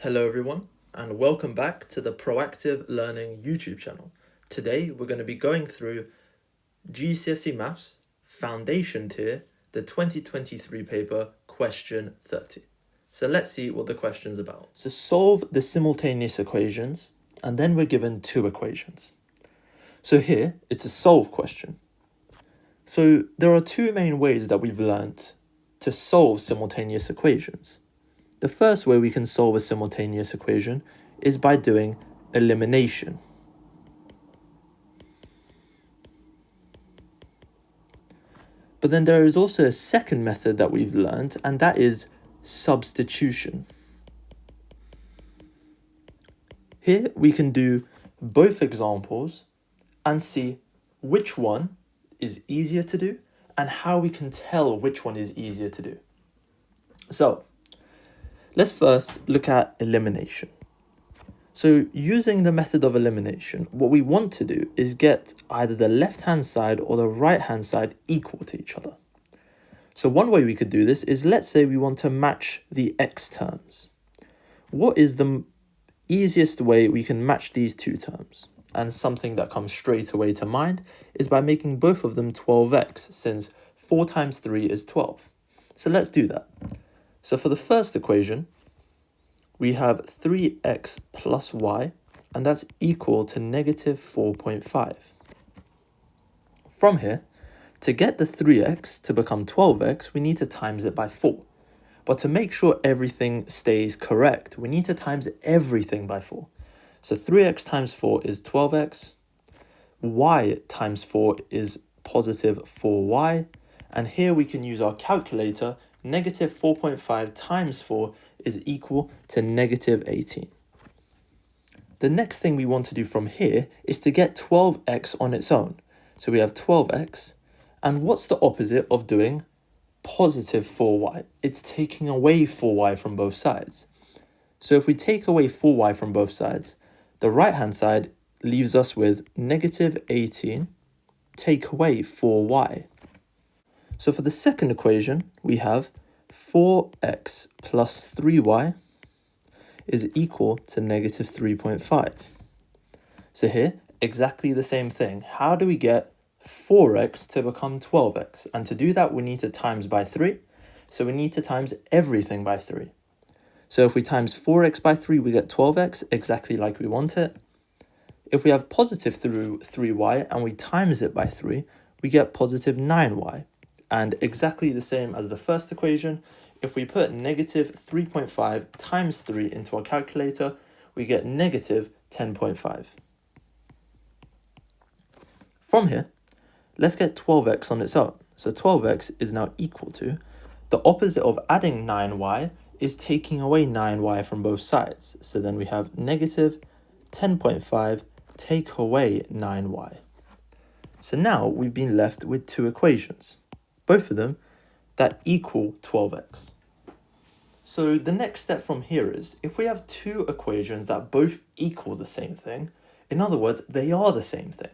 Hello everyone, and welcome back to the Proactive Learning YouTube channel. Today we're going to be going through GCSE Maths Foundation Tier, the 2023 paper, question 30. So let's see what the question's about. So solve the simultaneous equations, and then we're given two equations. So here, it's a solve question. So there are two main ways that we've learnt to solve simultaneous equations. The first way we can solve a simultaneous equation is by doing elimination. But then there is also a second method that we've learned, and that is substitution. Here we can do both examples and see which one is easier to do and how we can tell which one is easier to do. So let's first look at elimination. So using the method of elimination, what we want to do is get either the left-hand side or the right-hand side equal to each other. So one way we could do this is, let's say we want to match the x terms. What is the easiest way we can match these two terms? And something that comes straight away to mind is by making both of them 12x, since 4 times 3 is 12. So let's do that. So for the first equation, we have 3x plus y, and that's equal to negative 4.5. From here, to get the 3x to become 12x, we need to times it by 4. But to make sure everything stays correct, we need to times everything by 4. So 3x times 4 is 12x, y times 4 is positive 4y, and here we can use our calculator. Negative 4.5 times 4 is equal to negative 18. The next thing we want to do from here is to get 12x on its own. So we have 12x, and what's the opposite of doing positive 4y? It's taking away 4y from both sides. So if we take away 4y from both sides, the right-hand side leaves us with negative 18 take away 4y. So for the second equation, we have 4x plus 3y is equal to negative 3.5. So here, exactly the same thing. How do we get 4x to become 12x? And to do that, we need to times by 3. So we need to times everything by 3. So if we times 4x by 3, we get 12x, exactly like we want it. If we have positive through 3y and we times it by 3, we get positive 9y. And exactly the same as the first equation, if we put negative 3.5 times 3 into our calculator, we get negative 10.5. From here, let's get 12x on its own. So 12x is now equal to, the opposite of adding 9y is taking away 9y from both sides. So then we have negative 10.5 take away 9y. So now we've been left with two equations, both of them that equal 12x. So the next step from here is, if we have two equations that both equal the same thing, in other words, they are the same thing.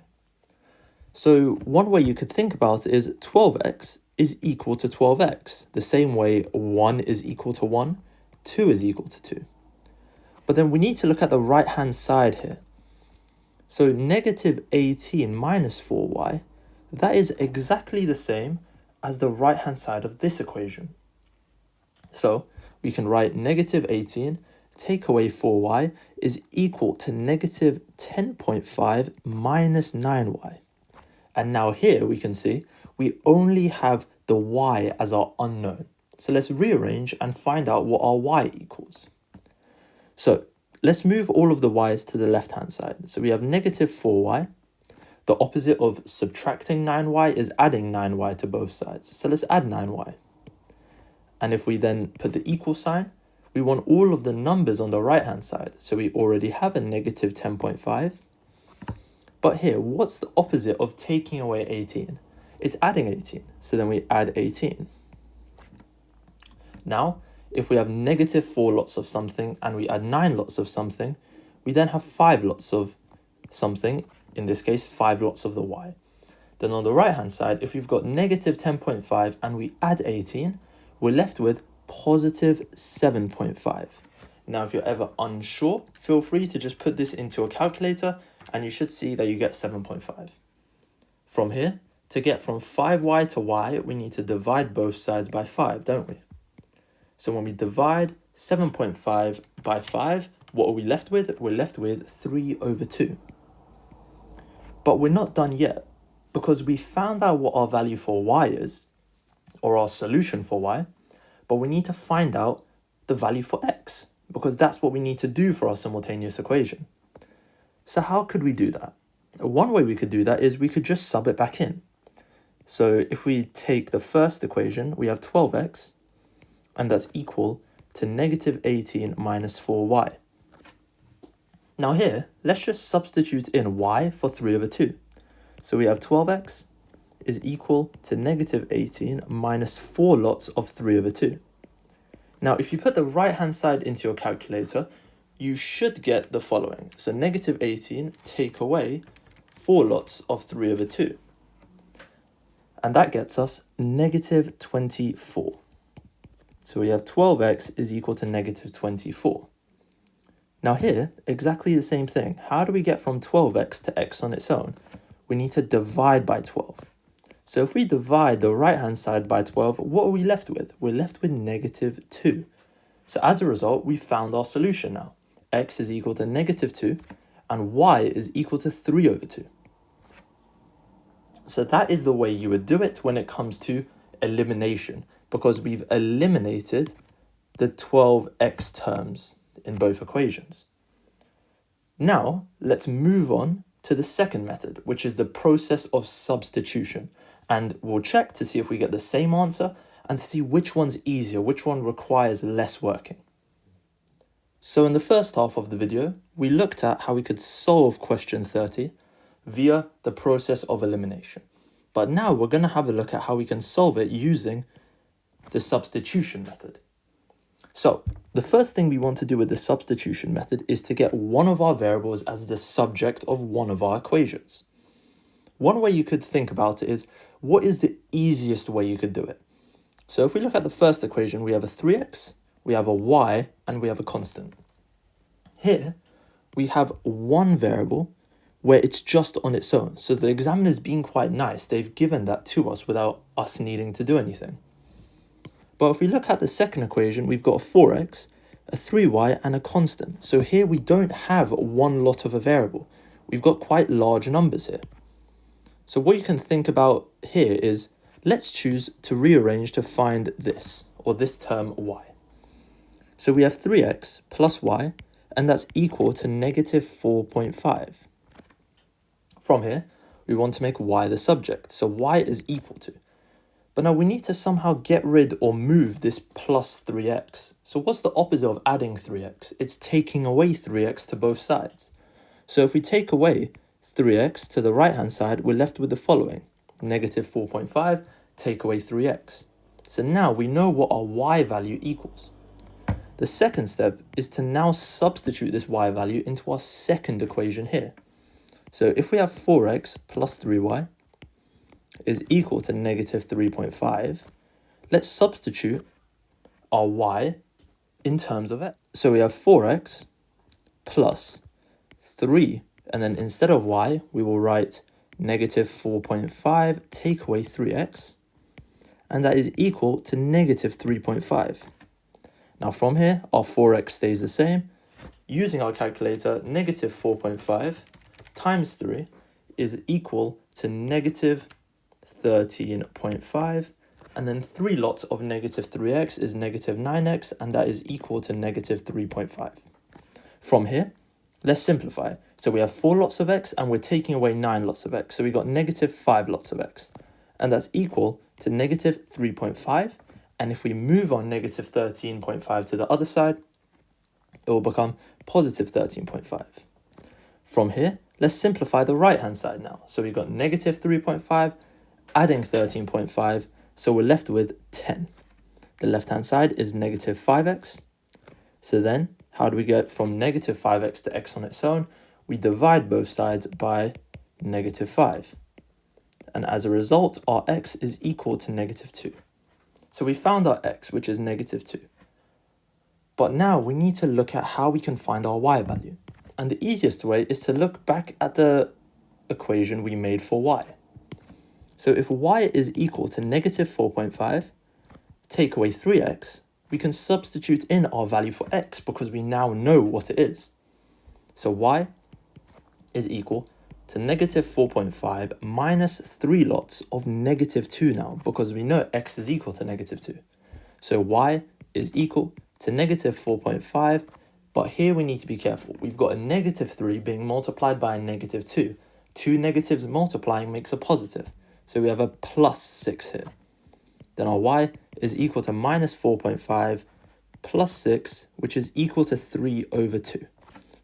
So one way you could think about it is 12x is equal to 12x, the same way 1 is equal to 1, 2 is equal to 2. But then we need to look at the right-hand side here. So negative 18 minus 4y, that is exactly the same as the right-hand side of this equation. So we can write negative 18 take away 4y is equal to negative 10.5 minus 9y. And now here we can see we only have the y as our unknown. So let's rearrange and find out what our y equals. So let's move all of the y's to the left-hand side. So we have negative 4y. The opposite of subtracting 9y is adding 9y to both sides. So let's add 9y. And if we then put the equal sign, we want all of the numbers on the right-hand side. So we already have a negative 10.5. But here, what's the opposite of taking away 18? It's adding 18. So then we add 18. Now, if we have negative 4 lots of something and we add 9 lots of something, we then have 5 lots of something, in this case, 5 lots of the y. Then on the right-hand side, if we've got negative 10.5 and we add 18, we're left with positive 7.5. Now, if you're ever unsure, feel free to just put this into a calculator and you should see that you get 7.5. From here, to get from 5y to y, we need to divide both sides by 5, don't we? So when we divide 7.5 by 5, what are we left with? We're left with 3/2. But we're not done yet, because we found out what our value for y is, or our solution for y, but we need to find out the value for x, because that's what we need to do for our simultaneous equation. So how could we do that? One way we could do that is we could just sub it back in. So if we take the first equation, we have 12x, and that's equal to negative 18 minus 4y. Now here, let's just substitute in y for 3/2. So we have 12x is equal to negative 18 minus 4 lots of 3/2. Now, if you put the right-hand side into your calculator, you should get the following. So negative 18 take away 4 lots of 3/2. And that gets us negative 24. So we have 12x is equal to negative 24. Now here, exactly the same thing. How do we get from 12x to x on its own? We need to divide by 12. So if we divide the right-hand side by 12, what are we left with? We're left with negative 2. So as a result, we found our solution now. X is equal to negative 2, and y is equal to 3/2. So that is the way you would do it when it comes to elimination, because we've eliminated the 12x terms in both equations. Now, let's move on to the second method, which is the process of substitution. And we'll check to see if we get the same answer and to see which one's easier, which one requires less working. So in the first half of the video, we looked at how we could solve question 30 via the process of elimination. But now we're going to have a look at how we can solve it using the substitution method. So the first thing we want to do with the substitution method is to get one of our variables as the subject of one of our equations. One way you could think about it is, what is the easiest way you could do it? So if we look at the first equation, we have a 3x, we have a y, and we have a constant. Here, we have one variable where it's just on its own. So the examiner's being quite nice. They've given that to us without us needing to do anything. But if we look at the second equation, we've got a 4x, a 3y, and a constant. So here we don't have one lot of a variable. We've got quite large numbers here. So what you can think about here is, let's choose to rearrange to find this, or this term y. So we have 3x plus y, and that's equal to negative 4.5. From here, we want to make y the subject, so y is equal to. But now we need to somehow get rid or move this plus 3x. So what's the opposite of adding 3x? It's taking away 3x to both sides. So if we take away 3x to the right-hand side, we're left with the following. Negative 4.5, take away 3x. So now we know what our y value equals. The second step is to now substitute this y value into our second equation here. So if we have 4x plus 3y is equal to negative 3.5, let's substitute our y in terms of x. So we have 4x plus 3, and then instead of y, we will write negative 4.5 take away 3x, and that is equal to negative 3.5. Now from here, our 4x stays the same. Using our calculator, negative 4.5 times 3 is equal to negative 13.5, and then 3 lots of negative 3x is negative 9x, and that is equal to negative 3.5. From here, let's simplify. So we have 4 lots of x, and we're taking away 9 lots of x. So we got negative 5 lots of x, and that's equal to negative 3.5. And if we move on negative 13.5 to the other side, it will become positive 13.5. From here, let's simplify the right-hand side now. So we've got negative 3.5, adding 13.5, so we're left with 10. The left-hand side is negative 5x. So then, how do we get from negative 5x to x on its own? We divide both sides by negative 5. And as a result, our x is equal to negative 2. So we found our x, which is negative 2. But now we need to look at how we can find our y value. And the easiest way is to look back at the equation we made for y. So if y is equal to negative 4.5, take away 3x, we can substitute in our value for x because we now know what it is. So y is equal to negative 4.5 minus 3 lots of negative 2 now, because we know x is equal to negative 2. So y is equal to negative 4.5, but here we need to be careful. We've got a negative 3 being multiplied by a negative 2. Two negatives multiplying makes a positive. So we have a plus 6 here. Then our y is equal to minus 4.5 plus 6, which is equal to 3 over 2.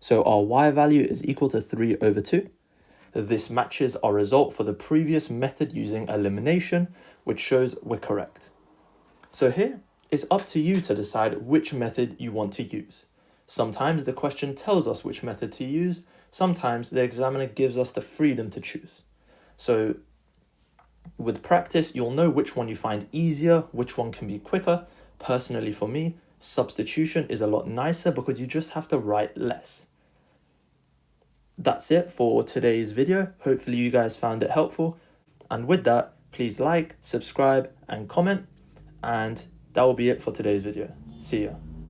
So our y value is equal to 3 over 2. This matches our result for the previous method using elimination, which shows we're correct. So here, it's up to you to decide which method you want to use. Sometimes the question tells us which method to use, sometimes the examiner gives us the freedom to choose. So with practice, you'll know which one you find easier, which one can be quicker. Personally for me, substitution is a lot nicer because you just have to write less. That's it for today's video. Hopefully you guys found it helpful. And with that, please like, subscribe, and comment. And that will be it for today's video. See ya.